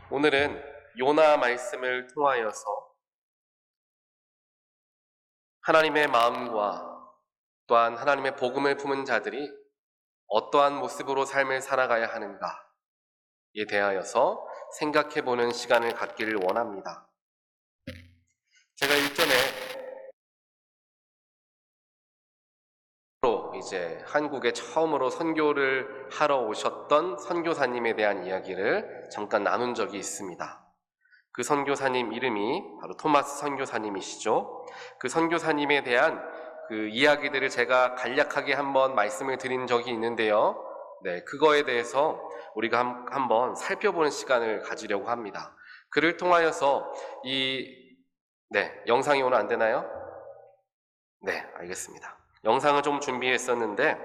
오늘은 요나 말씀을 통하여서 하나님의 마음과 또한 하나님의 복음을 품은 자들이 어떠한 모습으로 삶을 살아가야 하는가에 대하여서 생각해보는 시간을 갖기를 원합니다. 제가 일전에 이제 한국에 처음으로 선교를 하러 오셨던 선교사님에 대한 이야기를 잠깐 나눈 적이 있습니다. 그 선교사님 이름이 바로 토마스 선교사님이시죠. 그 선교사님에 대한 그 이야기들을 제가 간략하게 한번 말씀을 드린 적이 있는데요. 그거에 대해서 우리가 한번 살펴보는 시간을 가지려고 합니다. 그를 통하여서 영상이 오늘 안 되나요? 네, 알겠습니다. 영상을 좀 준비했었는데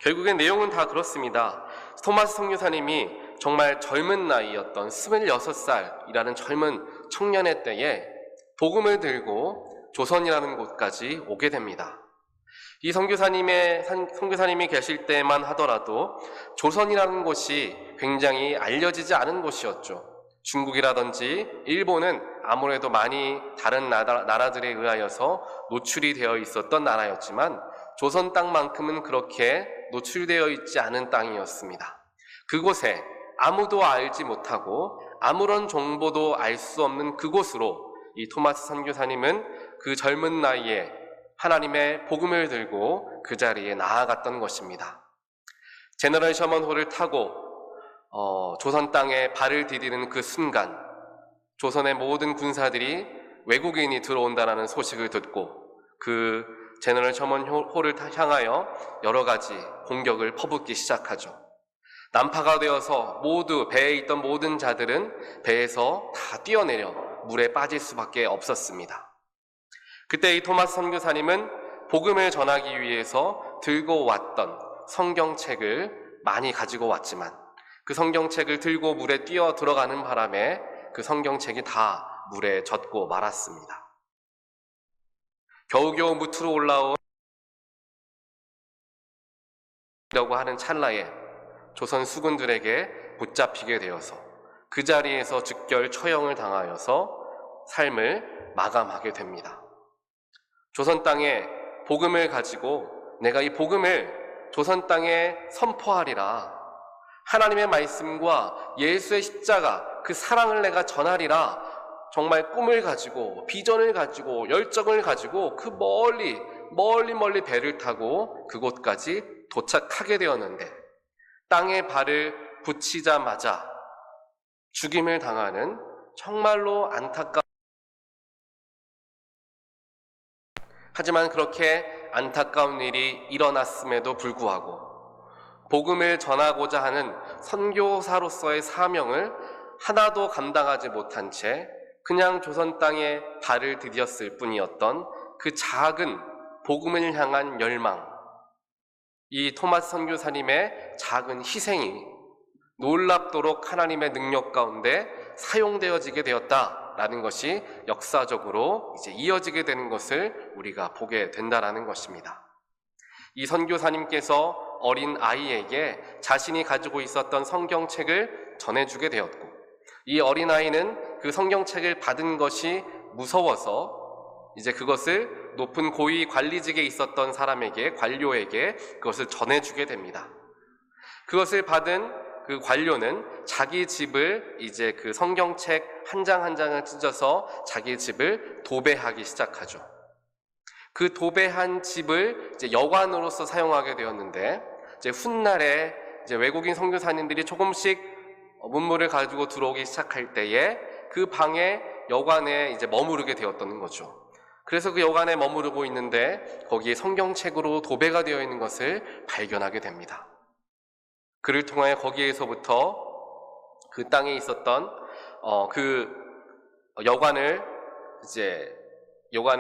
결국엔 내용은 다 그렇습니다. 토마스 선교사님이 정말 젊은 나이였던 26살이라는 젊은 청년의 때에 복음을 들고 조선이라는 곳까지 오게 됩니다. 이 선교사님이 계실 때만 하더라도 조선이라는 곳이 굉장히 알려지지 않은 곳이었죠. 중국이라든지 일본은 아무래도 많이 다른 나라들에 의하여서 노출이 되어 있었던 나라였지만 조선 땅만큼은 그렇게 노출되어 있지 않은 땅이었습니다. 그곳에 아무도 알지 못하고 아무런 정보도 알 수 없는 그곳으로 이 토마스 선교사님은 그 젊은 나이에 하나님의 복음을 들고 그 자리에 나아갔던 것입니다. 제너럴 셔먼호를 타고 조선 땅에 발을 디디는 그 순간 조선의 모든 군사들이 외국인이 들어온다는 소식을 듣고 그 제너럴 셔먼호를 향하여 여러 가지 공격을 퍼붓기 시작하죠. 난파가 되어서 배에 있던 모든 자들은 배에서 다 뛰어내려 물에 빠질 수밖에 없었습니다. 그때 이 토마스 선교사님은 복음을 전하기 위해서 들고 왔던 성경책을 많이 가지고 왔지만 그 성경책을 들고 물에 뛰어 들어가는 바람에 그 성경책이 다 물에 젖고 말았습니다. 겨우겨우 무트로 올라온 라고 하는 찰나에 조선 수군들에게 붙잡히게 되어서 그 자리에서 즉결 처형을 당하여서 삶을 마감하게 됩니다. 조선 땅에 복음을 가지고 내가 이 복음을 조선 땅에 선포하리라, 하나님의 말씀과 예수의 십자가 그 사랑을 내가 전하리라, 정말 꿈을 가지고 비전을 가지고 열정을 가지고 그 멀리 배를 타고 그곳까지 도착하게 되었는데 땅에 발을 붙이자마자 죽임을 당하는 정말로 안타까운, 하지만 그렇게 안타까운 일이 일어났음에도 불구하고 복음을 전하고자 하는 선교사로서의 사명을 하나도 감당하지 못한 채 그냥 조선 땅에 발을 디뎠을 뿐이었던 그 작은 복음을 향한 열망, 이 토마스 선교사님의 작은 희생이 놀랍도록 하나님의 능력 가운데 사용되어지게 되었다라는 것이 역사적으로 이제 이어지게 되는 것을 우리가 보게 된다라는 것입니다. 이 선교사님께서 어린 아이에게 자신이 가지고 있었던 성경책을 전해주게 되었고, 이 어린 아이는 그 성경책을 받은 것이 무서워서 이제 그것을 높은 고위 관리직에 있었던 사람에게, 관료에게 그것을 전해주게 됩니다. 그것을 받은 그 관료는 자기 집을 이제 그 성경책 한 장 한 장을 찢어서 자기 집을 도배하기 시작하죠. 그 도배한 집을 이제 여관으로서 사용하게 되었는데, 이제 훗날에 이제 외국인 선교사님들이 조금씩 문물을 가지고 들어오기 시작할 때에 그 방에 여관에 이제 머무르게 되었던 거죠. 그래서 그 여관에 머무르고 있는데 거기에 성경책으로 도배가 되어 있는 것을 발견하게 됩니다. 그를 통하여 거기에서부터 그 땅에 있었던 그 여관을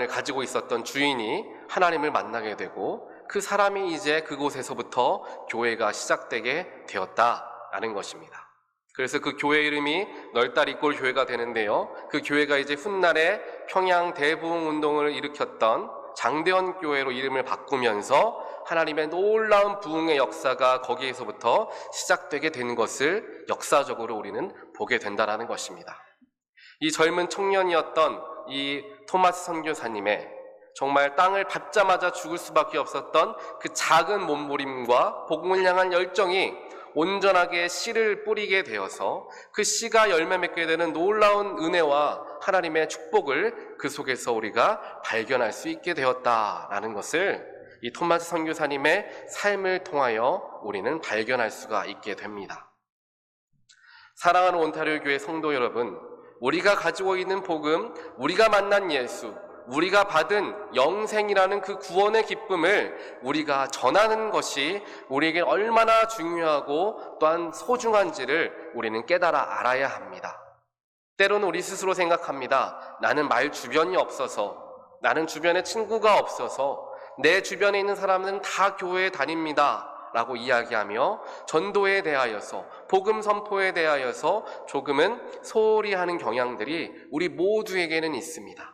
가지고 있었던 주인이 하나님을 만나게 되고 그 사람이 이제 그곳에서부터 교회가 시작되게 되었다라는 것입니다. 그래서 그 교회 이름이 널다리꼴 교회가 되는데요. 그 교회가 이제 훗날에 평양 대부흥 운동을 일으켰던 장대원 교회로 이름을 바꾸면서 하나님의 놀라운 부흥의 역사가 거기에서부터 시작되게 된 것을 역사적으로 우리는 보게 된다는 것입니다. 이 젊은 청년이었던 이 토마스 선교사님의 정말 땅을 밟자마자 죽을 수밖에 없었던 그 작은 몸부림과 복음을 향한 열정이 온전하게 씨를 뿌리게 되어서 그 씨가 열매 맺게 되는 놀라운 은혜와 하나님의 축복을 그 속에서 우리가 발견할 수 있게 되었다라는 것을 이 토마스 선교사님의 삶을 통하여 우리는 발견할 수가 있게 됩니다. 사랑하는 온타리오 교회 성도 여러분, 우리가 가지고 있는 복음, 우리가 만난 예수, 우리가 받은 영생이라는 그 구원의 기쁨을 우리가 전하는 것이 우리에게 얼마나 중요하고 또한 소중한지를 우리는 깨달아 알아야 합니다. 때로는 우리 스스로 생각합니다. 나는 말 주변이 없어서, 나는 주변에 친구가 없어서, 내 주변에 있는 사람은 다 교회에 다닙니다 라고 이야기하며 전도에 대하여서, 복음 선포에 대하여서 조금은 소홀히 하는 경향들이 우리 모두에게는 있습니다.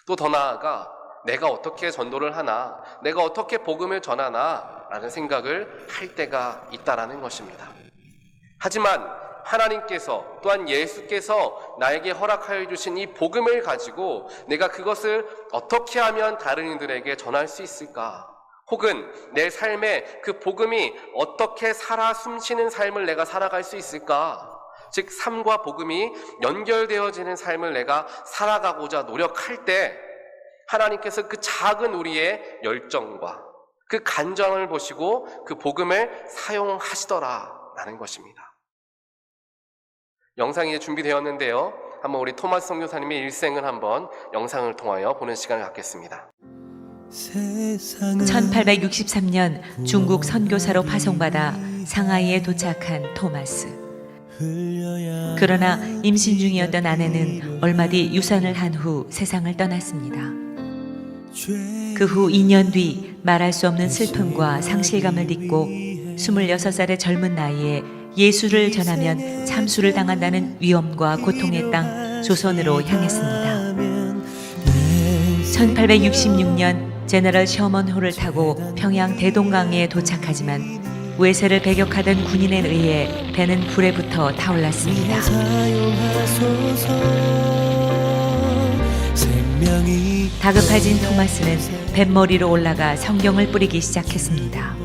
또 더 나아가 내가 어떻게 전도를 하나, 내가 어떻게 복음을 전하나 라는 생각을 할 때가 있다라는 것입니다. 하지만 하나님께서 또한 예수께서 나에게 허락하여 주신 이 복음을 가지고 내가 그것을 어떻게 하면 다른 이들에게 전할 수 있을까? 혹은 내 삶에 그 복음이 어떻게 살아 숨쉬는 삶을 내가 살아갈 수 있을까? 즉 삶과 복음이 연결되어지는 삶을 내가 살아가고자 노력할 때 하나님께서 그 작은 우리의 열정과 그 간절함을 보시고 그 복음을 사용하시더라라는 것입니다. 영상이 이제 준비되었는데요. 한번 우리 토마스 선교사님의 일생을 한번 영상을 통하여 보는 시간을 갖겠습니다. 1863년 중국 선교사로 파송받아 상하이에 도착한 토마스. 그러나 임신 중이었던 아내는 얼마 뒤 유산을 한 후 세상을 떠났습니다. 그 후 2년 뒤 말할 수 없는 슬픔과 상실감을 딛고 26살의 젊은 나이에 예수를 전하면 참수를 당한다는 위험과 고통의 땅 조선으로 향했습니다. 1866년 제너럴 셔먼호를 타고 평양 대동강에 도착하지만 외세를 배격하던 군인에 의해 배는 불에 붙어 타올랐습니다. 다급해진 토마스는 뱃머리로 올라가 성경을 뿌리기 시작했습니다.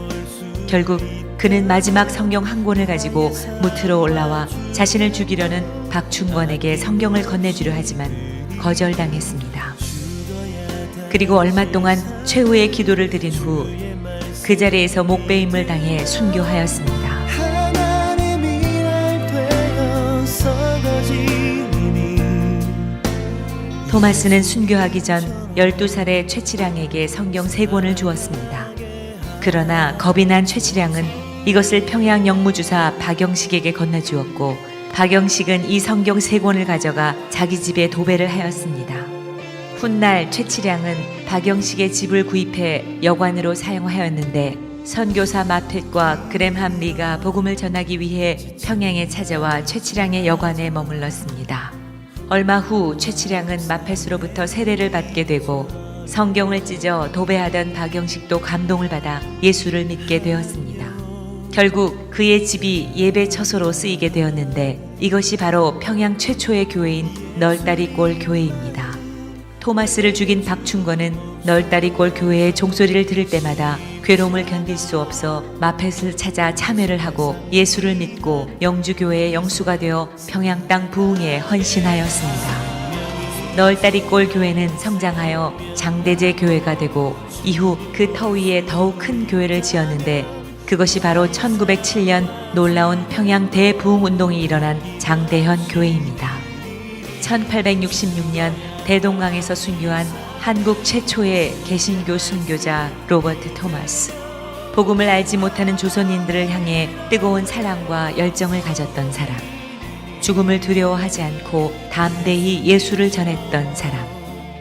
결국 그는 마지막 성경 한 권을 가지고 무트로 올라와 자신을 죽이려는 박충권에게 성경을 건네주려 하지만 거절당했습니다. 그리고 얼마 동안 최후의 기도를 드린 후 그 자리에서 목베임을 당해 순교하였습니다. 토마스는 순교하기 전 12살의 최치량에게 성경 3권을 주었습니다. 그러나 겁이 난 최치량은 이것을 평양 영무주사 박영식에게 건네주었고 박영식은 이 성경 3권을 가져가 자기 집에 도배를 하였습니다. 훗날 최치량은 박영식의 집을 구입해 여관으로 사용하였는데 선교사 마텟과 그램함 리가 복음을 전하기 위해 평양에 찾아와 최치량의 여관에 머물렀습니다. 얼마 후 최치량은 마텟으로부터 세례를 받게 되고 성경을 찢어 도배하던 박영식도 감동을 받아 예수를 믿게 되었습니다. 결국 그의 집이 예배 처소로 쓰이게 되었는데 이것이 바로 평양 최초의 교회인 널다리골 교회입니다. 토마스를 죽인 박충권은 널다리골 교회의 종소리를 들을 때마다 괴로움을 견딜 수 없어 마텟을 찾아 참회를 하고 예수를 믿고 영주교회의 영수가 되어 평양 땅 부흥에 헌신하였습니다. 널다리골 교회는 성장하여 장대제 교회가 되고 이후 그 터 위에 더욱 큰 교회를 지었는데 그것이 바로 1907년 놀라운 평양 대부흥운동이 일어난 장대현 교회입니다. 1866년 대동강에서 순교한 한국 최초의 개신교 순교자 로버트 토마스. 복음을 알지 못하는 조선인들을 향해 뜨거운 사랑과 열정을 가졌던 사람. 죽음을 두려워하지 않고 담대히 예수를 전했던 사람.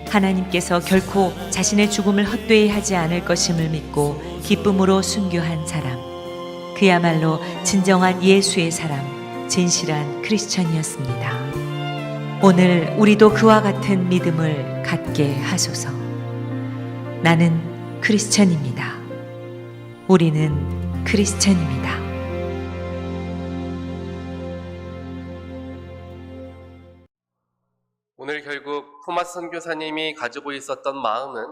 하나님께서 결코 자신의 죽음을 헛되이 하지 않을 것임을 믿고 기쁨으로 순교한 사람. 그야말로 진정한 예수의 사람, 진실한 크리스천이었습니다. 오늘 우리도 그와 같은 믿음을 갖게 하소서. 나는 크리스천입니다. 우리는 크리스찬입니다. 오늘 결국 토마스 선교사님이 가지고 있었던 마음은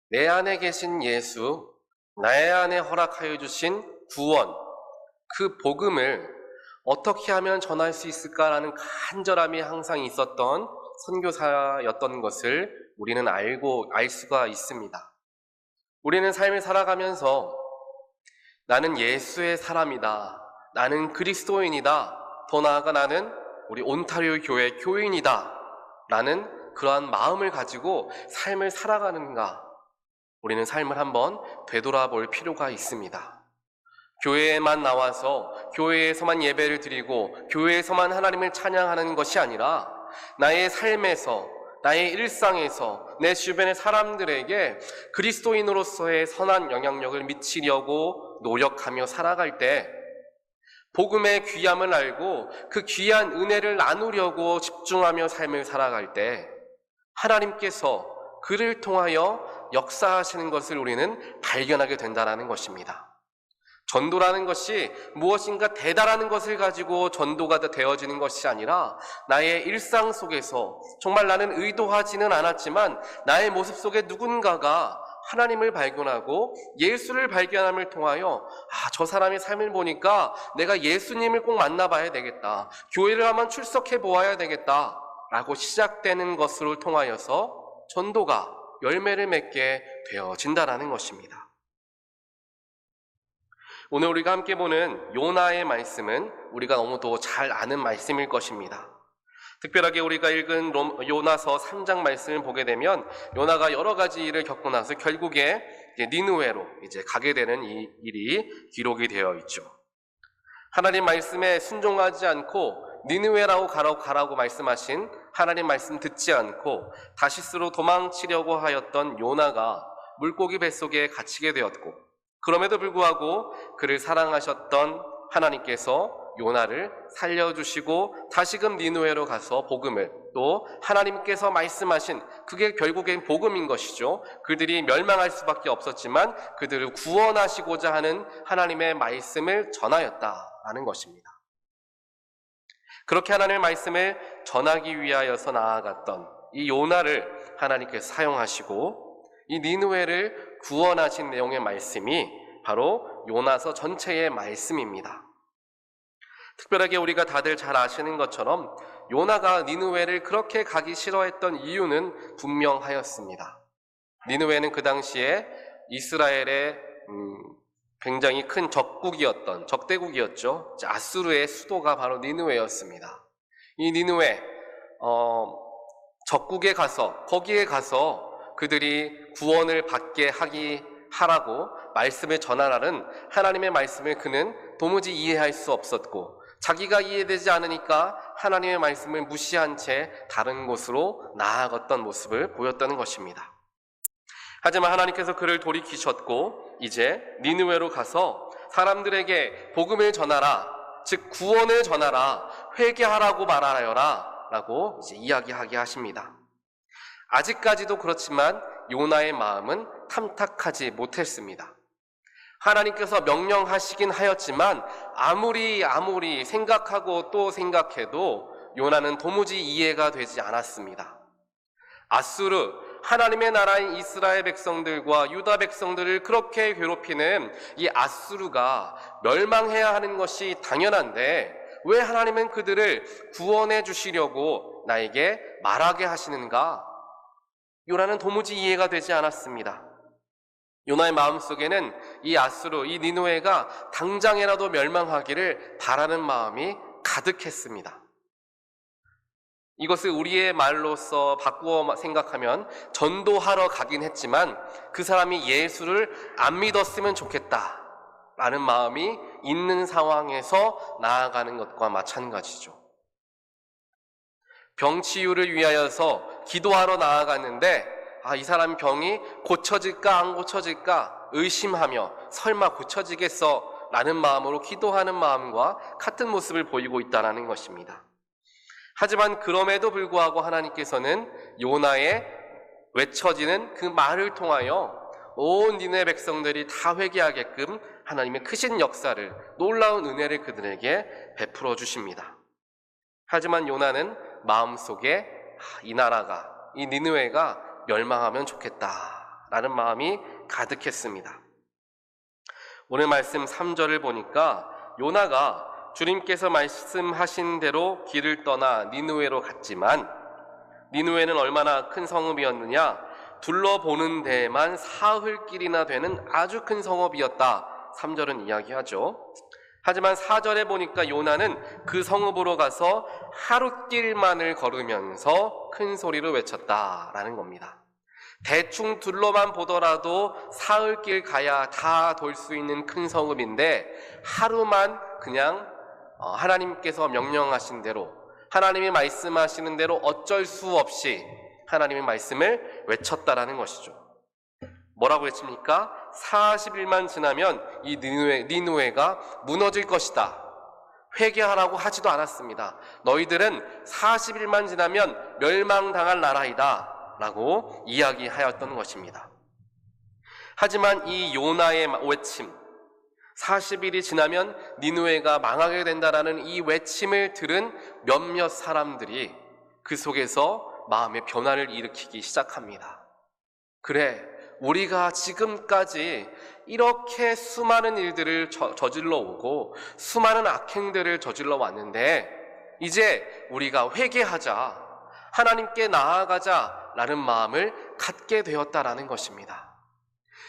내 안에 계신 예수, 나의 안에 허락하여 주신 구원, 그 복음을 어떻게 하면 전할 수 있을까라는 간절함이 항상 있었던 선교사였던 것을 우리는 알 수가 있습니다. 우리는 삶을 살아가면서 나는 예수의 사람이다, 나는 그리스도인이다, 더 나아가 나는 우리 온타리오 교회 교인이다 라는 그러한 마음을 가지고 삶을 살아가는가, 우리는 삶을 한번 되돌아볼 필요가 있습니다. 교회에만 나와서 교회에서만 예배를 드리고 교회에서만 하나님을 찬양하는 것이 아니라 나의 삶에서, 나의 일상에서 내 주변의 사람들에게 그리스도인으로서의 선한 영향력을 미치려고 노력하며 살아갈 때, 복음의 귀함을 알고 그 귀한 은혜를 나누려고 집중하며 삶을 살아갈 때 하나님께서 그를 통하여 역사하시는 것을 우리는 발견하게 된다는 것입니다. 전도라는 것이 무엇인가 대단한 것을 가지고 전도가 되어지는 것이 아니라 나의 일상 속에서 정말 나는 의도하지는 않았지만 나의 모습 속에 누군가가 하나님을 발견하고 예수를 발견함을 통하여 저 사람의 삶을 보니까 내가 예수님을 꼭 만나봐야 되겠다, 교회를 한번 출석해 보아야 되겠다 라고 시작되는 것으로 통하여서 전도가 열매를 맺게 되어진다는 것입니다. 오늘 우리가 함께 보는 요나의 말씀은 우리가 너무도 잘 아는 말씀일 것입니다. 특별하게 우리가 읽은 요나서 3장 말씀을 보게 되면 요나가 여러 가지 일을 겪고 나서 결국에 니느웨로 이제 가게 되는 이 일이 기록이 되어 있죠. 하나님 말씀에 순종하지 않고 니느웨라고 가라고 말씀하신 하나님 말씀 듣지 않고 다시스로 도망치려고 하였던 요나가 물고기 뱃속에 갇히게 되었고, 그럼에도 불구하고 그를 사랑하셨던 하나님께서 요나를 살려주시고 다시금 니느웨로 가서 복음을, 또 하나님께서 말씀하신, 그게 결국엔 복음인 것이죠. 그들이 멸망할 수밖에 없었지만 그들을 구원하시고자 하는 하나님의 말씀을 전하였다라는 것입니다. 그렇게 하나님의 말씀을 전하기 위하여서 나아갔던 이 요나를 하나님께서 사용하시고 이 니느웨를 구원하신 내용의 말씀이 바로 요나서 전체의 말씀입니다. 특별하게 우리가 다들 잘 아시는 것처럼 요나가 니느웨를 그렇게 가기 싫어했던 이유는 분명하였습니다. 니느웨는 그 당시에 이스라엘의 굉장히 큰 적대국이었죠. 아수르의 수도가 바로 니느웨였습니다. 이 니느웨 적국에 가서, 거기에 가서 그들이 구원을 받게 하라고 말씀을 전하라는 하나님의 말씀을 그는 도무지 이해할 수 없었고, 자기가 이해되지 않으니까 하나님의 말씀을 무시한 채 다른 곳으로 나아갔던 모습을 보였다는 것입니다. 하지만 하나님께서 그를 돌이키셨고 이제 니느웨로 가서 사람들에게 복음을 전하라, 즉 구원을 전하라, 회개하라고 말하여라 라고 이제 이야기하게 하십니다. 아직까지도 그렇지만 요나의 마음은 탐탁하지 못했습니다. 하나님께서 명령하시긴 하였지만 아무리 생각하고 또 생각해도 요나는 도무지 이해가 되지 않았습니다. 아수르, 하나님의 나라인 이스라엘 백성들과 유다 백성들을 그렇게 괴롭히는 이 아수르가 멸망해야 하는 것이 당연한데 왜 하나님은 그들을 구원해 주시려고 나에게 말하게 하시는가? 요나는 도무지 이해가 되지 않았습니다. 요나의 마음속에는 이 아수르, 이 니느웨가 당장이라도 멸망하기를 바라는 마음이 가득했습니다. 이것을 우리의 말로서 바꾸어 생각하면 전도하러 가긴 했지만 그 사람이 예수를 안 믿었으면 좋겠다라는 마음이 있는 상황에서 나아가는 것과 마찬가지죠. 병 치유를 위하여서 기도하러 나아갔는데 이 사람 병이 고쳐질까 안 고쳐질까 의심하며 설마 고쳐지겠어 라는 마음으로 기도하는 마음과 같은 모습을 보이고 있다는 것입니다. 하지만 그럼에도 불구하고 하나님께서는 요나의 외쳐지는 그 말을 통하여 온 니네 백성들이 다 회개하게끔 하나님의 크신 역사를, 놀라운 은혜를 그들에게 베풀어 주십니다. 하지만 요나는 마음속에 이 나라가, 이 니느웨가 멸망하면 좋겠다라는 마음이 가득했습니다. 오늘 말씀 3절을 보니까 요나가 주님께서 말씀하신 대로 길을 떠나 니느웨로 갔지만, 니느웨는 얼마나 큰 성읍이었느냐? 둘러보는 데에만 사흘길이나 되는 아주 큰 성읍이었다, 3절은 이야기하죠. 하지만 4절에 보니까 요나는 그 성읍으로 가서 하룻길만을 걸으면서 큰 소리로 외쳤다라는 겁니다. 대충 둘러만 보더라도 사흘길 가야 다 돌 수 있는 큰 성읍인데, 하루만 그냥 하나님께서 명령하신 대로, 하나님이 말씀하시는 대로 어쩔 수 없이 하나님의 말씀을 외쳤다라는 것이죠. 뭐라고 외칩니까? 40일만 지나면 이 니느웨가 무너질 것이다. 회개하라고 하지도 않았습니다. 너희들은 40일만 지나면 멸망당할 나라이다 라고 이야기하였던 것입니다. 하지만 이 요나의 외침, 40일이 지나면 니느웨가 망하게 된다라는 이 외침을 들은 몇몇 사람들이 그 속에서 마음의 변화를 일으키기 시작합니다. 그래, 우리가 지금까지 이렇게 수많은 일들을 저질러 오고 수많은 악행들을 저질러 왔는데, 이제 우리가 회개하자, 하나님께 나아가자 라는 마음을 갖게 되었다라는 것입니다.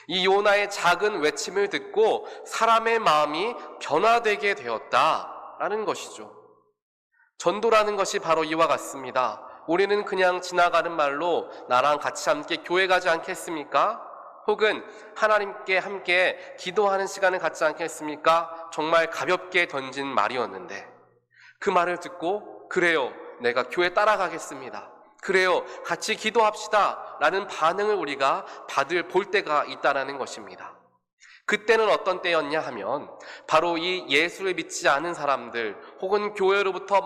이 요나의 작은 외침을 듣고 사람의 마음이 변화되게 되었다라는 것이죠. 전도라는 것이 바로 이와 같습니다. 우리는 그냥 지나가는 말로 나랑 같이 함께 교회 가지 않겠습니까? 혹은 하나님께 함께 기도하는 시간을 갖지 않겠습니까? 정말 가볍게 던진 말이었는데, 그 말을 듣고 그래요, 내가 교회 따라가겠습니다, 그래요, 같이 기도합시다 라는 반응을 우리가 볼 때가 있다라는 것입니다. 그때는 어떤 때였냐 하면, 바로 이 예수를 믿지 않은 사람들, 혹은 교회로부터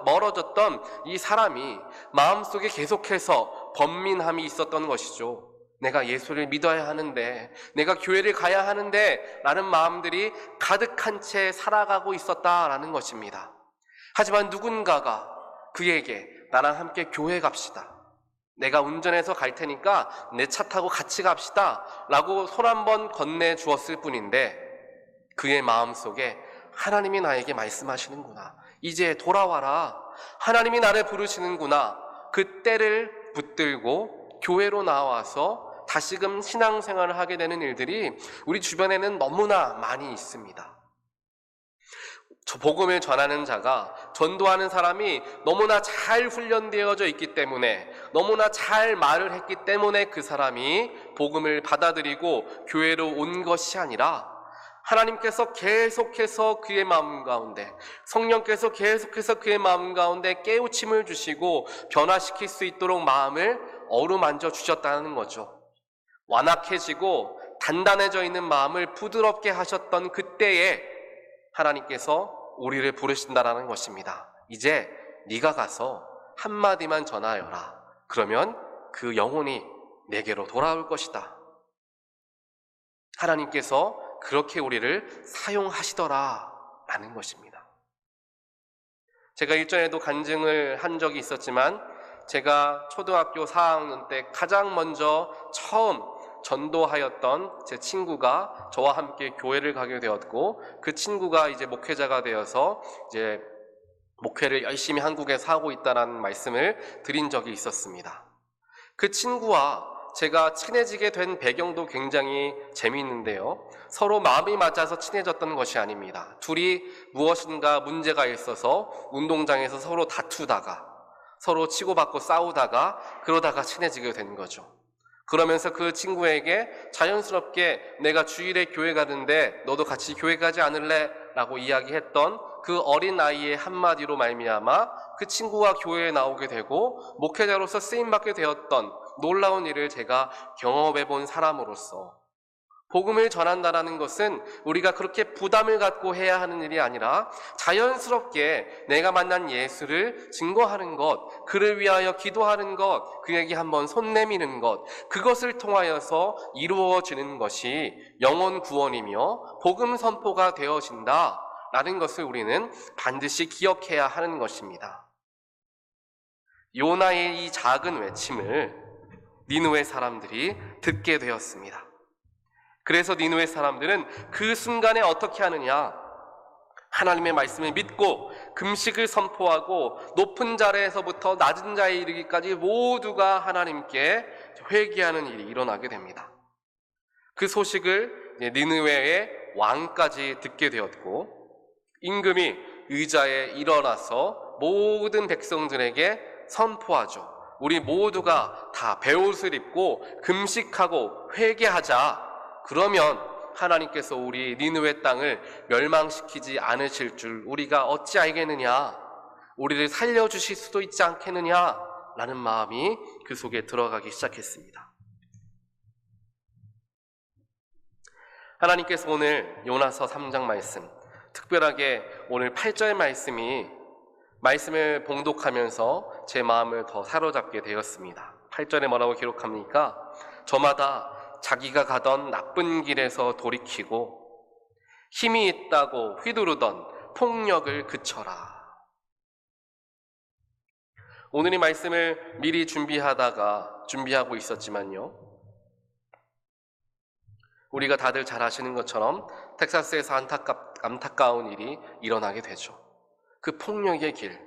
멀어졌던 이 사람이 마음속에 계속해서 번민함이 있었던 것이죠. 내가 예수를 믿어야 하는데, 내가 교회를 가야 하는데 라는 마음들이 가득한 채 살아가고 있었다라는 것입니다. 하지만 누군가가 그에게 나랑 함께 교회 갑시다, 내가 운전해서 갈 테니까 내 차 타고 같이 갑시다 라고 손 한번 건네주었을 뿐인데, 그의 마음속에 하나님이 나에게 말씀하시는구나, 이제 돌아와라, 하나님이 나를 부르시는구나, 그 때를 붙들고 교회로 나와서 다시금 신앙생활을 하게 되는 일들이 우리 주변에는 너무나 많이 있습니다. 복음을 전하는 자가, 전도하는 사람이 너무나 잘 훈련되어져 있기 때문에, 너무나 잘 말을 했기 때문에 그 사람이 복음을 받아들이고 교회로 온 것이 아니라, 하나님께서 계속해서 그의 마음 가운데, 성령께서 계속해서 그의 마음 가운데 깨우침을 주시고 변화시킬 수 있도록 마음을 어루만져 주셨다는 거죠. 완악해지고 단단해져 있는 마음을 부드럽게 하셨던 그때에 하나님께서 우리를 부르신다라는 것입니다. 이제 네가 가서 한마디만 전하여라. 그러면 그 영혼이 내게로 돌아올 것이다. 하나님께서 그렇게 우리를 사용하시더라 라는 것입니다. 제가 일전에도 간증을 한 적이 있었지만, 제가 초등학교 4학년 때 가장 먼저 처음 전도하였던 제 친구가 저와 함께 교회를 가게 되었고, 그 친구가 이제 목회자가 되어서 이제 목회를 열심히 한국에서 하고 있다는 말씀을 드린 적이 있었습니다. 그 친구와 제가 친해지게 된 배경도 굉장히 재미있는데요, 서로 마음이 맞아서 친해졌던 것이 아닙니다. 둘이 무엇인가 문제가 있어서 운동장에서 서로 다투다가, 서로 치고받고 싸우다가, 그러다가 친해지게 된 거죠. 그러면서 그 친구에게 자연스럽게 내가 주일에 교회 가는데 너도 같이 교회 가지 않을래? 라고 이야기했던 그 어린 아이의 한마디로 말미암아 그 친구가 교회에 나오게 되고 목회자로서 쓰임받게 되었던 놀라운 일을 제가 경험해 본 사람으로서 복음을 전한다라는 것은 우리가 그렇게 부담을 갖고 해야 하는 일이 아니라 자연스럽게 내가 만난 예수를 증거하는 것, 그를 위하여 기도하는 것, 그에게 한번 손 내미는 것, 그것을 통하여서 이루어지는 것이 영혼 구원이며 복음 선포가 되어진다라는 것을 우리는 반드시 기억해야 하는 것입니다. 요나의 이 작은 외침을 니느웨 사람들이 듣게 되었습니다. 그래서 니느웨 사람들은 그 순간에 어떻게 하느냐? 하나님의 말씀을 믿고 금식을 선포하고 높은 자리에서부터 낮은 자에 이르기까지 모두가 하나님께 회개하는 일이 일어나게 됩니다. 그 소식을 니느웨의 왕까지 듣게 되었고 임금이 의자에 일어나서 모든 백성들에게 선포하죠. 우리 모두가 다 베옷을 입고 금식하고 회개하자. 그러면 하나님께서 우리 니느웨 땅을 멸망시키지 않으실 줄 우리가 어찌 알겠느냐? 우리를 살려주실 수도 있지 않겠느냐? 라는 마음이 그 속에 들어가기 시작했습니다. 하나님께서 오늘 요나서 3장 말씀, 특별하게 오늘 8절 말씀을 봉독하면서 제 마음을 더 사로잡게 되었습니다. 8절에 뭐라고 기록합니까? 저마다 자기가 가던 나쁜 길에서 돌이키고 힘이 있다고 휘두르던 폭력을 그쳐라. 오늘 이 말씀을 미리 준비하고 있었지만요, 우리가 다들 잘 아시는 것처럼 텍사스에서 안타까운 일이 일어나게 되죠. 그 폭력의 길,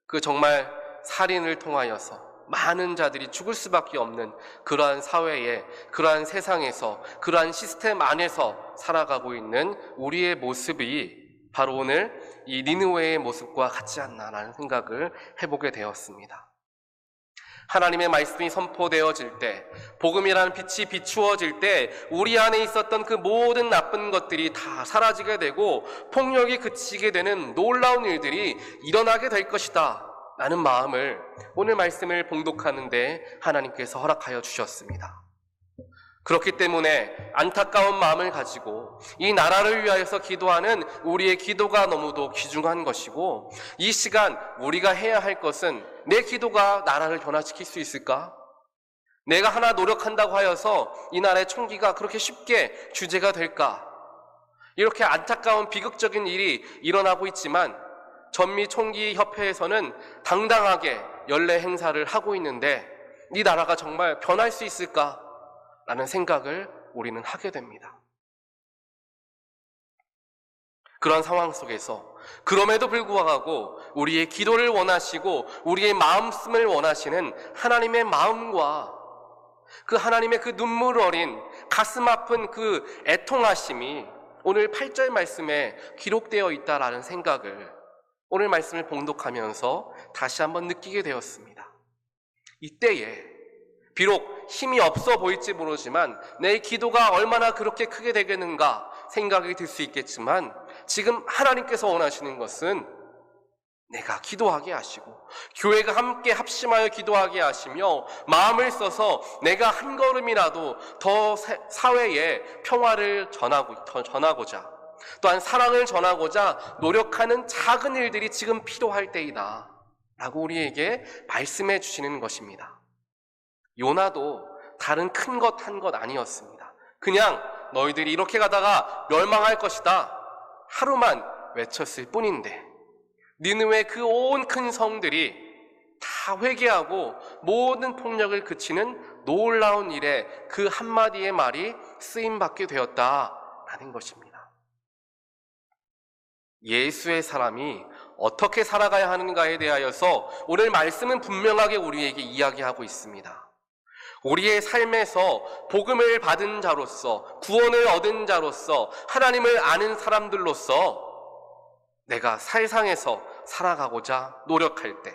그 정말 살인을 통하여서 많은 자들이 죽을 수밖에 없는 그러한 사회에, 그러한 세상에서, 그러한 시스템 안에서 살아가고 있는 우리의 모습이 바로 오늘 이 니느웨의 모습과 같지 않나라는 생각을 해보게 되었습니다. 하나님의 말씀이 선포되어질 때, 복음이라는 빛이 비추어질 때 우리 안에 있었던 그 모든 나쁜 것들이 다 사라지게 되고 폭력이 그치게 되는 놀라운 일들이 일어나게 될 것이다 라는 마음을 오늘 말씀을 봉독하는데 하나님께서 허락하여 주셨습니다. 그렇기 때문에 안타까운 마음을 가지고 이 나라를 위하여서 기도하는 우리의 기도가 너무도 귀중한 것이고, 이 시간 우리가 해야 할 것은 내 기도가 나라를 변화시킬 수 있을까? 내가 하나 노력한다고 하여서 이 나라의 총기가 그렇게 쉽게 규제가 될까? 이렇게 안타까운 비극적인 일이 일어나고 있지만 전미총기협회에서는 당당하게 연례 행사를 하고 있는데 이 나라가 정말 변할 수 있을까? 라는 생각을 우리는 하게 됩니다. 그런 상황 속에서 그럼에도 불구하고 우리의 기도를 원하시고 우리의 마음씀을 원하시는 하나님의 마음과 그 하나님의 그 눈물 어린 가슴 아픈 그 애통하심이 오늘 8절 말씀에 기록되어 있다라는 생각을 오늘 말씀을 봉독하면서 다시 한번 느끼게 되었습니다. 이때에 비록 힘이 없어 보일지 모르지만 내 기도가 얼마나 그렇게 크게 되겠는가 생각이 들 수 있겠지만, 지금 하나님께서 원하시는 것은 내가 기도하게 하시고 교회가 함께 합심하여 기도하게 하시며 마음을 써서 내가 한 걸음이라도 더 사회에 평화를 전하고자, 또한 사랑을 전하고자 노력하는 작은 일들이 지금 필요할 때이다 라고 우리에게 말씀해 주시는 것입니다. 요나도 다른 큰 것 한 것 아니었습니다. 그냥 너희들이 이렇게 가다가 멸망할 것이다 하루만 외쳤을 뿐인데, 니느웨 그 온 큰 성들이 다 회개하고 모든 폭력을 그치는 놀라운 일에 그 한마디의 말이 쓰임받게 되었다라는 것입니다. 예수의 사람이 어떻게 살아가야 하는가에 대하여서 오늘 말씀은 분명하게 우리에게 이야기하고 있습니다. 우리의 삶에서 복음을 받은 자로서, 구원을 얻은 자로서, 하나님을 아는 사람들로서 내가 세상에서 살아가고자 노력할 때,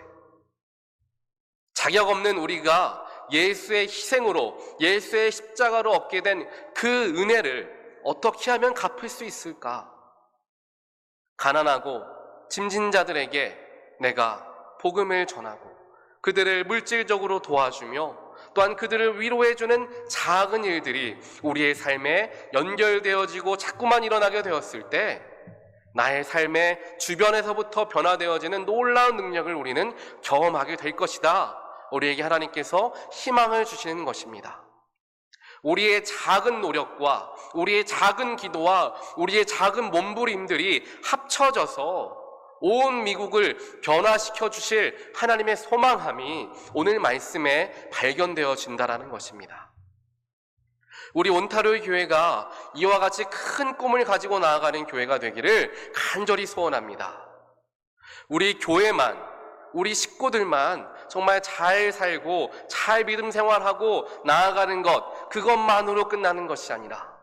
자격 없는 우리가 예수의 희생으로, 예수의 십자가로 얻게 된 그 은혜를 어떻게 하면 갚을 수 있을까? 가난하고 짐진 자들에게 내가 복음을 전하고 그들을 물질적으로 도와주며 또한 그들을 위로해주는 작은 일들이 우리의 삶에 연결되어지고 자꾸만 일어나게 되었을 때 나의 삶의 주변에서부터 변화되어지는 놀라운 능력을 우리는 경험하게 될 것이다. 우리에게 하나님께서 희망을 주시는 것입니다. 우리의 작은 노력과 우리의 작은 기도와 우리의 작은 몸부림들이 합쳐져서 온 미국을 변화시켜 주실 하나님의 소망함이 오늘 말씀에 발견되어진다라는 것입니다. 우리 온타리오 교회가 이와 같이 큰 꿈을 가지고 나아가는 교회가 되기를 간절히 소원합니다. 우리 교회만, 우리 식구들만 정말 잘 살고 잘 믿음 생활하고 나아가는 것, 그것만으로 끝나는 것이 아니라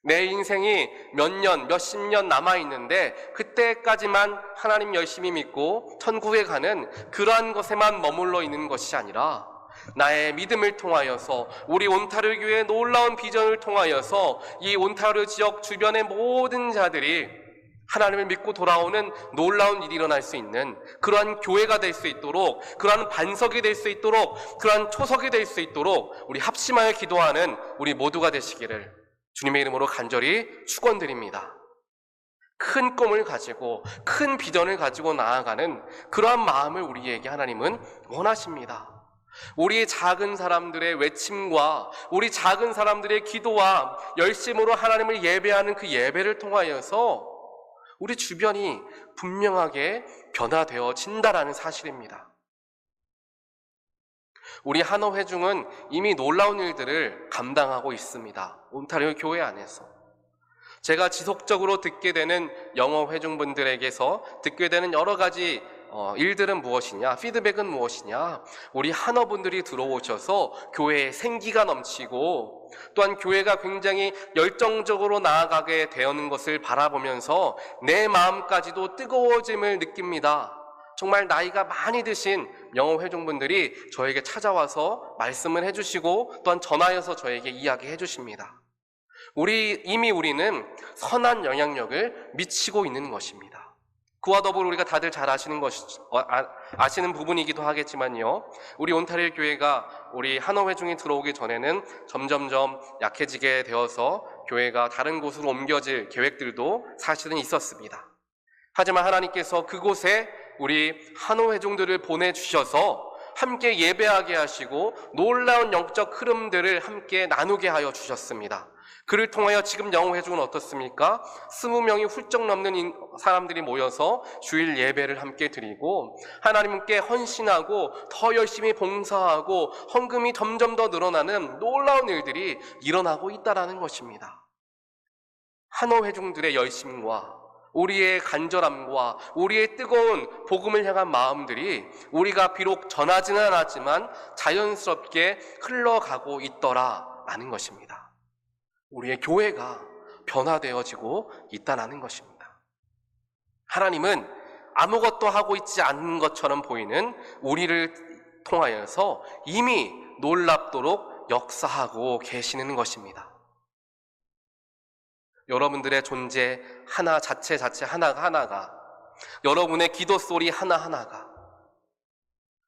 내 인생이 몇 년, 몇십 년 남아있는데 그때까지만 하나님 열심히 믿고 천국에 가는 그러한 것에만 머물러 있는 것이 아니라 나의 믿음을 통하여서 우리 온타리오 교회의 놀라운 비전을 통하여서 이 온타리오 지역 주변의 모든 자들이 하나님을 믿고 돌아오는 놀라운 일이 일어날 수 있는 그러한 교회가 될 수 있도록, 그러한 반석이 될 수 있도록, 그러한 초석이 될 수 있도록 우리 합심하여 기도하는 우리 모두가 되시기를 주님의 이름으로 간절히 축원드립니다. 큰 꿈을 가지고 큰 비전을 가지고 나아가는 그러한 마음을 우리에게 하나님은 원하십니다. 우리 작은 사람들의 외침과 우리 작은 사람들의 기도와 열심으로 하나님을 예배하는 그 예배를 통하여서 우리 주변이 분명하게 변화되어진다라는 사실입니다. 우리 한어회중은 이미 놀라운 일들을 감당하고 있습니다. 온타리오 교회 안에서. 제가 지속적으로 듣게 되는 영어 회중분들에게서 듣게 되는 여러 가지 일들은 무엇이냐, 피드백은 무엇이냐, 우리 한어분들이 들어오셔서 교회에 생기가 넘치고 또한 교회가 굉장히 열정적으로 나아가게 되는 것을 바라보면서 내 마음까지도 뜨거워짐을 느낍니다. 정말 나이가 많이 드신 영어 회중분들이 저에게 찾아와서 말씀을 해주시고 또한 전하여서 저에게 이야기해 주십니다. 이미 우리는 선한 영향력을 미치고 있는 것입니다. 그와 더불어 우리가 다들 잘 아시는 부분이기도 하겠지만요, 우리 온타리오 교회가 우리 한어회중이 들어오기 전에는 점점점 약해지게 되어서 교회가 다른 곳으로 옮겨질 계획들도 사실은 있었습니다. 하지만 하나님께서 그곳에 우리 한어회중들을 보내주셔서 함께 예배하게 하시고 놀라운 영적 흐름들을 함께 나누게 하여 주셨습니다. 그를 통하여 지금 영어회중은 어떻습니까? 20명이 훌쩍 넘는 사람들이 모여서 주일 예배를 함께 드리고 하나님께 헌신하고 더 열심히 봉사하고 헌금이 점점 더 늘어나는 놀라운 일들이 일어나고 있다는 것입니다. 한어회중들의 열심과 우리의 간절함과 우리의 뜨거운 복음을 향한 마음들이 우리가 비록 전하지는 않았지만 자연스럽게 흘러가고 있더라라는 것입니다. 우리의 교회가 변화되어지고 있다는 것입니다. 하나님은 아무것도 하고 있지 않는 것처럼 보이는 우리를 통하여서 이미 놀랍도록 역사하고 계시는 것입니다. 여러분들의 존재 자체 하나가 여러분의 기도 소리 하나하나가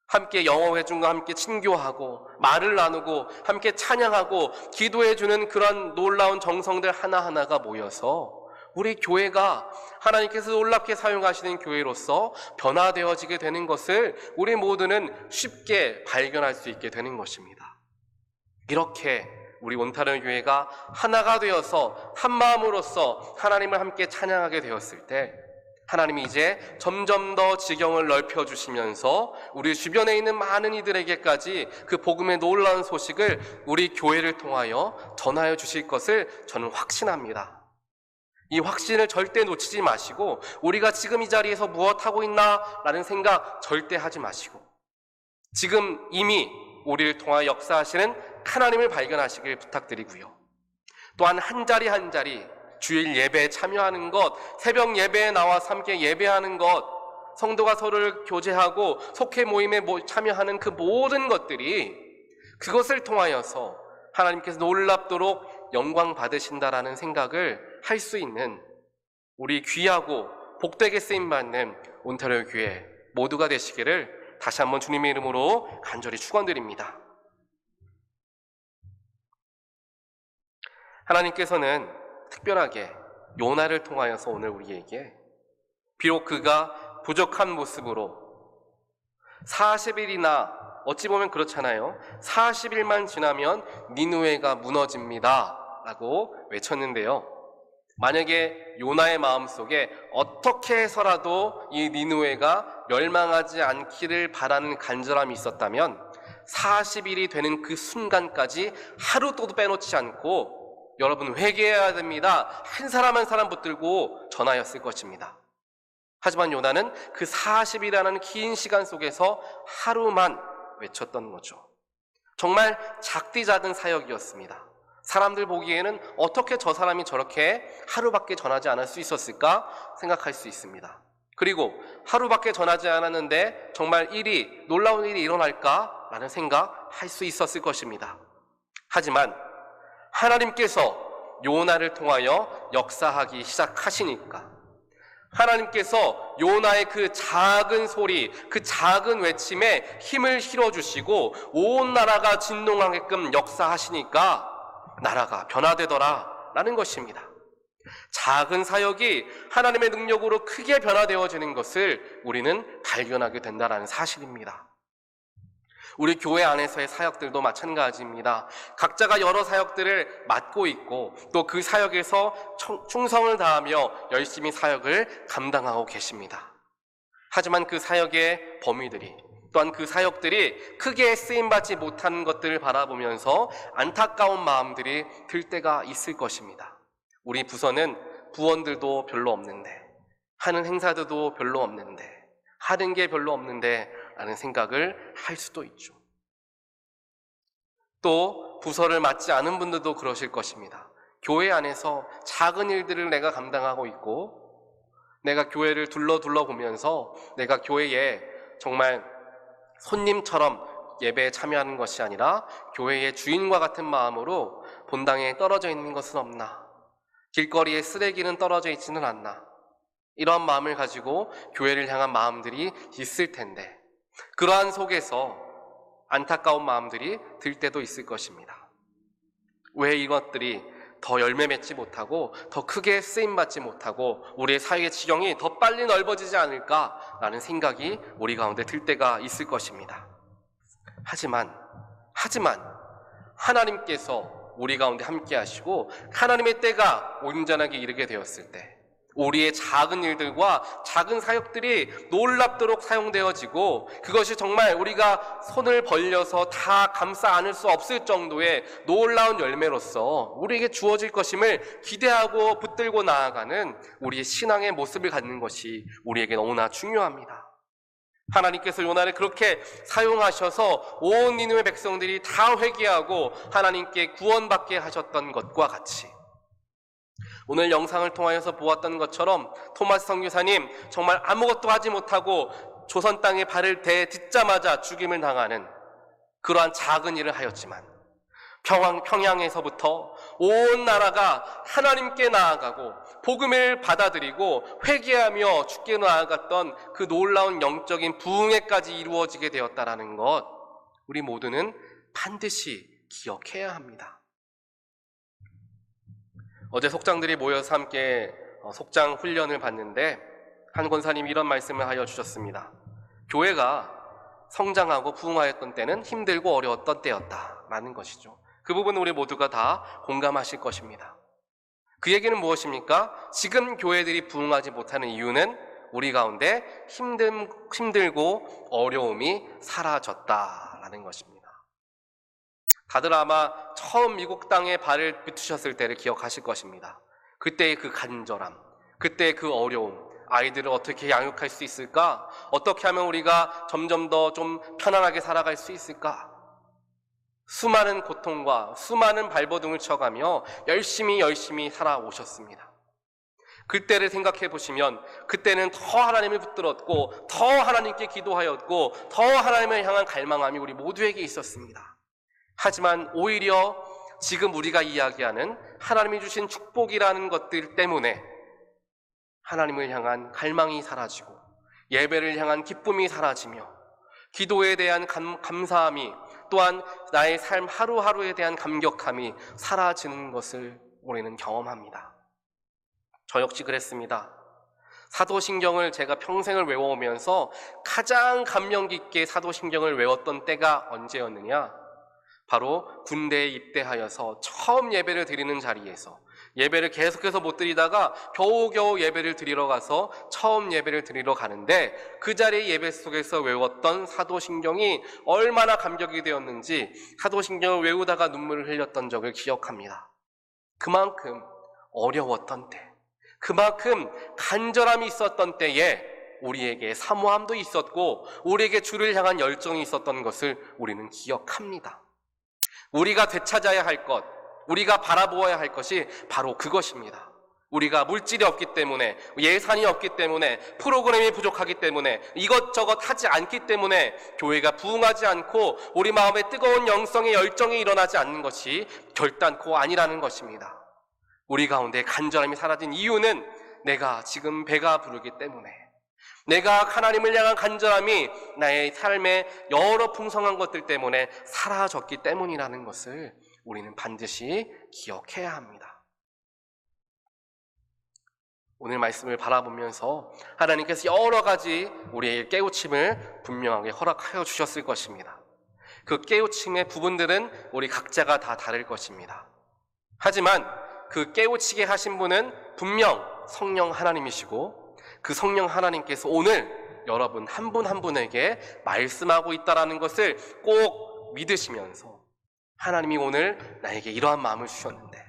함께 영어회중과 함께 친교하고 말을 나누고 함께 찬양하고 기도해주는 그런 놀라운 정성들 하나하나가 모여서 우리 교회가 하나님께서 놀랍게 사용하시는 교회로서 변화되어지게 되는 것을 우리 모두는 쉽게 발견할 수 있게 되는 것입니다. 이렇게 우리 온타리오 교회가 하나가 되어서 한 마음으로서 하나님을 함께 찬양하게 되었을 때 하나님이 이제 점점 더 지경을 넓혀주시면서 우리 주변에 있는 많은 이들에게까지 그 복음의 놀라운 소식을 우리 교회를 통하여 전하여 주실 것을 저는 확신합니다. 이 확신을 절대 놓치지 마시고 우리가 지금 이 자리에서 무엇하고 있나라는 생각 절대 하지 마시고 지금 이미 우리를 통하여 역사하시는 하나님을 발견하시길 부탁드리고요. 또한 한 자리 한 자리 주일 예배에 참여하는 것, 새벽 예배에 나와서 함께 예배하는 것, 성도가 서로를 교제하고 속회 모임에 참여하는 그 모든 것들이 그것을 통하여서 하나님께서 놀랍도록 영광 받으신다라는 생각을 할 수 있는 우리 귀하고 복되게 쓰임받는 온타리오 교회 모두가 되시기를 다시 한번 주님의 이름으로 간절히 축원드립니다. 하나님께서는 특별하게 요나를 통하여서 오늘 우리에게 비록 그가 부족한 모습으로 40일이나 어찌 보면 그렇잖아요. 40일만 지나면 니느웨가 무너집니다 라고 외쳤는데요. 만약에 요나의 마음속에 어떻게 해서라도 이 니느웨가 멸망하지 않기를 바라는 간절함이 있었다면 40일이 되는 그 순간까지 하루도 빼놓지 않고 여러분 회개해야 됩니다, 한 사람 한 사람 붙들고 전하였을 것입니다. 하지만 요나는 그 40이라는 긴 시간 속에서 하루만 외쳤던 거죠. 정말 작디 작은 사역이었습니다. 사람들 보기에는 어떻게 저 사람이 저렇게 하루밖에 전하지 않을 수 있었을까 생각할 수 있습니다. 그리고 하루밖에 전하지 않았는데 정말 놀라운 일이 일어날까라는 생각할 수 있었을 것입니다. 하지만 하나님께서 요나를 통하여 역사하기 시작하시니까, 하나님께서 요나의 그 작은 소리, 그 작은 외침에 힘을 실어주시고 온 나라가 진동하게끔 역사하시니까 나라가 변화되더라 라는 것입니다. 작은 사역이 하나님의 능력으로 크게 변화되어지는 것을 우리는 발견하게 된다는 사실입니다. 우리 교회 안에서의 사역들도 마찬가지입니다. 각자가 여러 사역들을 맡고 있고 또 그 사역에서 충성을 다하며 열심히 사역을 감당하고 계십니다. 하지만 그 사역의 범위들이, 또한 그 사역들이 크게 쓰임받지 못하는 것들을 바라보면서 안타까운 마음들이 들 때가 있을 것입니다. 우리 부서는 부원들도 별로 없는데, 하는 행사들도 별로 없는데, 하는 게 별로 없는데 라는 생각을 할 수도 있죠. 또 부서를 맡지 않은 분들도 그러실 것입니다. 교회 안에서 작은 일들을 내가 감당하고 있고, 내가 교회를 둘러보면서 내가 교회에 정말 손님처럼 예배에 참여하는 것이 아니라 교회의 주인과 같은 마음으로 본당에 떨어져 있는 것은 없나, 길거리에 쓰레기는 떨어져 있지는 않나, 이러한 마음을 가지고 교회를 향한 마음들이 있을 텐데, 그러한 속에서 안타까운 마음들이 들 때도 있을 것입니다. 왜 이것들이 더 열매 맺지 못하고 더 크게 쓰임받지 못하고 우리의 사회의 지경이 더 빨리 넓어지지 않을까라는 생각이 우리 가운데 들 때가 있을 것입니다. 하지만 하나님께서 우리 가운데 함께 하시고 하나님의 때가 온전하게 이르게 되었을 때 우리의 작은 일들과 작은 사역들이 놀랍도록 사용되어지고, 그것이 정말 우리가 손을 벌려서 다 감싸 안을 수 없을 정도의 놀라운 열매로서 우리에게 주어질 것임을 기대하고 붙들고 나아가는 우리의 신앙의 모습을 갖는 것이 우리에게 너무나 중요합니다. 하나님께서 요나를 그렇게 사용하셔서 온 니느웨 백성들이 다 회개하고 하나님께 구원받게 하셨던 것과 같이, 오늘 영상을 통하여서 보았던 것처럼 토마스 선교사님 정말 아무것도 하지 못하고 조선 땅에 발을 대딛자마자 죽임을 당하는 그러한 작은 일을 하였지만, 평양에서부터 온 나라가 하나님께 나아가고 복음을 받아들이고 회개하며 주께 나아갔던 그 놀라운 영적인 부흥회까지 이루어지게 되었다라는 것, 우리 모두는 반드시 기억해야 합니다. 어제 속장들이 모여서 함께 속장 훈련을 받는데 한 권사님이 이런 말씀을 하여 주셨습니다. 교회가 성장하고 부흥하였던 때는 힘들고 어려웠던 때였다라는 것이죠. 그 부분은 우리 모두가 다 공감하실 것입니다. 그 얘기는 무엇입니까? 지금 교회들이 부흥하지 못하는 이유는 우리 가운데 힘들고 어려움이 사라졌다라는 것입니다. 다들 아마 처음 미국 땅에 발을 비추셨을 때를 기억하실 것입니다. 그때의 그 간절함, 그때의 그 어려움, 아이들을 어떻게 양육할 수 있을까? 어떻게 하면 우리가 점점 더 좀 편안하게 살아갈 수 있을까? 수많은 고통과 수많은 발버둥을 쳐가며 열심히 살아오셨습니다. 그때를 생각해 보시면 그때는 더 하나님을 붙들었고 더 하나님께 기도하였고 더 하나님을 향한 갈망함이 우리 모두에게 있었습니다. 하지만 오히려 지금 우리가 이야기하는 하나님이 주신 축복이라는 것들 때문에 하나님을 향한 갈망이 사라지고 예배를 향한 기쁨이 사라지며 기도에 대한 감사함이, 또한 나의 삶 하루하루에 대한 감격함이 사라지는 것을 우리는 경험합니다. 저 역시 그랬습니다. 사도신경을 제가 평생을 외워오면서 가장 감명 깊게 사도신경을 외웠던 때가 언제였느냐? 바로 군대에 입대하여서 처음 예배를 드리는 자리에서 예배를 계속해서 못 드리다가 겨우겨우 예배를 드리러 가서 처음 예배를 드리러 가는데 그 자리의 예배 속에서 외웠던 사도신경이 얼마나 감격이 되었는지 사도신경을 외우다가 눈물을 흘렸던 적을 기억합니다. 그만큼 어려웠던 때, 그만큼 간절함이 있었던 때에 우리에게 사모함도 있었고 우리에게 주를 향한 열정이 있었던 것을 우리는 기억합니다. 우리가 되찾아야 할 것, 우리가 바라보아야 할 것이 바로 그것입니다. 우리가 물질이 없기 때문에, 예산이 없기 때문에, 프로그램이 부족하기 때문에, 이것저것 하지 않기 때문에 교회가 부흥하지 않고 우리 마음에 뜨거운 영성의 열정이 일어나지 않는 것이 결단코 아니라는 것입니다. 우리 가운데 간절함이 사라진 이유는 내가 지금 배가 부르기 때문에, 내가 하나님을 향한 간절함이 나의 삶의 여러 풍성한 것들 때문에 사라졌기 때문이라는 것을 우리는 반드시 기억해야 합니다. 오늘 말씀을 바라보면서 하나님께서 여러 가지 우리에게 깨우침을 분명하게 허락하여 주셨을 것입니다. 그 깨우침의 부분들은 우리 각자가 다 다를 것입니다. 하지만 그 깨우치게 하신 분은 분명 성령 하나님이시고 그 성령 하나님께서 오늘 여러분 한 분 한 분에게 말씀하고 있다는 것을 꼭 믿으시면서 하나님이 오늘 나에게 이러한 마음을 주셨는데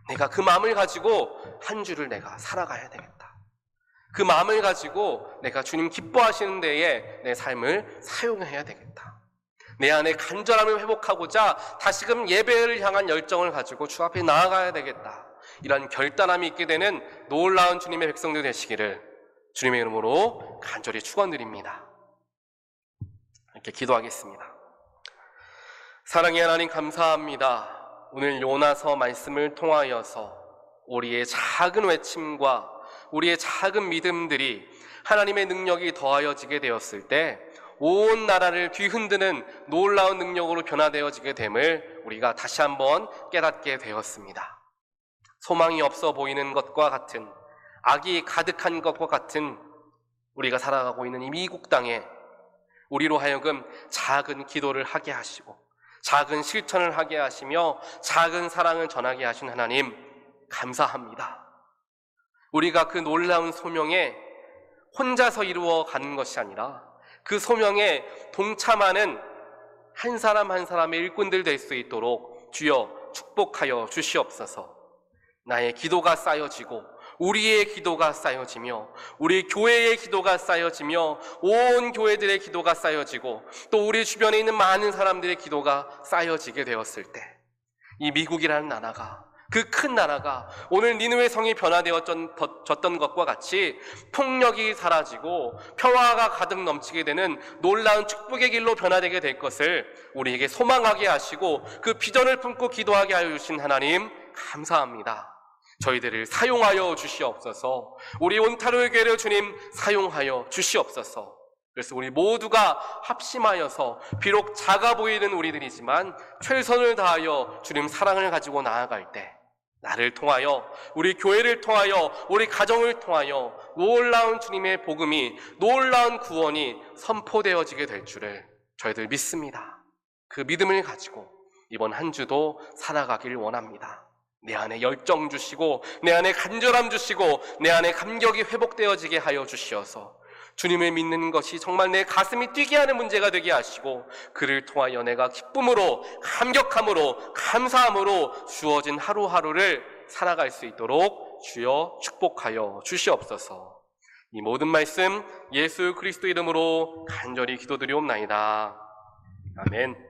내가 그 마음을 가지고 한 주를 내가 살아가야 되겠다. 그 마음을 가지고 내가 주님 기뻐하시는 데에 내 삶을 사용해야 되겠다. 내 안에 간절함을 회복하고자 다시금 예배를 향한 열정을 가지고 주 앞에 나아가야 되겠다. 이런 결단함이 있게 되는 놀라운 주님의 백성들 되시기를 주님의 이름으로 간절히 축원드립니다. 이렇게 기도하겠습니다. 사랑의 하나님 감사합니다. 오늘 요나서 말씀을 통하여서 우리의 작은 외침과 우리의 작은 믿음들이 하나님의 능력이 더하여지게 되었을 때 온 나라를 뒤흔드는 놀라운 능력으로 변화되어지게 됨을 우리가 다시 한번 깨닫게 되었습니다. 소망이 없어 보이는 것과 같은, 악이 가득한 것과 같은 우리가 살아가고 있는 이 미국 땅에 우리로 하여금 작은 기도를 하게 하시고 작은 실천을 하게 하시며 작은 사랑을 전하게 하신 하나님 감사합니다. 우리가 그 놀라운 소명에 혼자서 이루어 가는 것이 아니라 그 소명에 동참하는 한 사람 한 사람의 일꾼들 될 수 있도록 주여 축복하여 주시옵소서. 나의 기도가 쌓여지고 우리의 기도가 쌓여지며 우리 교회의 기도가 쌓여지며 온 교회들의 기도가 쌓여지고 또 우리 주변에 있는 많은 사람들의 기도가 쌓여지게 되었을 때 이 미국이라는 나라가, 그 큰 나라가 오늘 니느웨 성이 변화되어졌던 것과 같이 폭력이 사라지고 평화가 가득 넘치게 되는 놀라운 축복의 길로 변화되게 될 것을 우리에게 소망하게 하시고 그 비전을 품고 기도하게 하여 주신 하나님 감사합니다. 저희들을 사용하여 주시옵소서. 우리 온타로의 교회를 주님 사용하여 주시옵소서. 그래서 우리 모두가 합심하여서 비록 작아 보이는 우리들이지만 최선을 다하여 주님 사랑을 가지고 나아갈 때 나를 통하여, 우리 교회를 통하여, 우리 가정을 통하여 놀라운 주님의 복음이, 놀라운 구원이 선포되어지게 될 줄을 저희들 믿습니다. 그 믿음을 가지고 이번 한 주도 살아가길 원합니다. 내 안에 열정 주시고 내 안에 간절함 주시고 내 안에 감격이 회복되어지게 하여 주시어서 주님을 믿는 것이 정말 내 가슴이 뛰게 하는 문제가 되게 하시고 그를 통하여 내가 기쁨으로, 감격함으로, 감사함으로 주어진 하루하루를 살아갈 수 있도록 주여 축복하여 주시옵소서. 이 모든 말씀 예수 그리스도 이름으로 간절히 기도드리옵나이다. 아멘.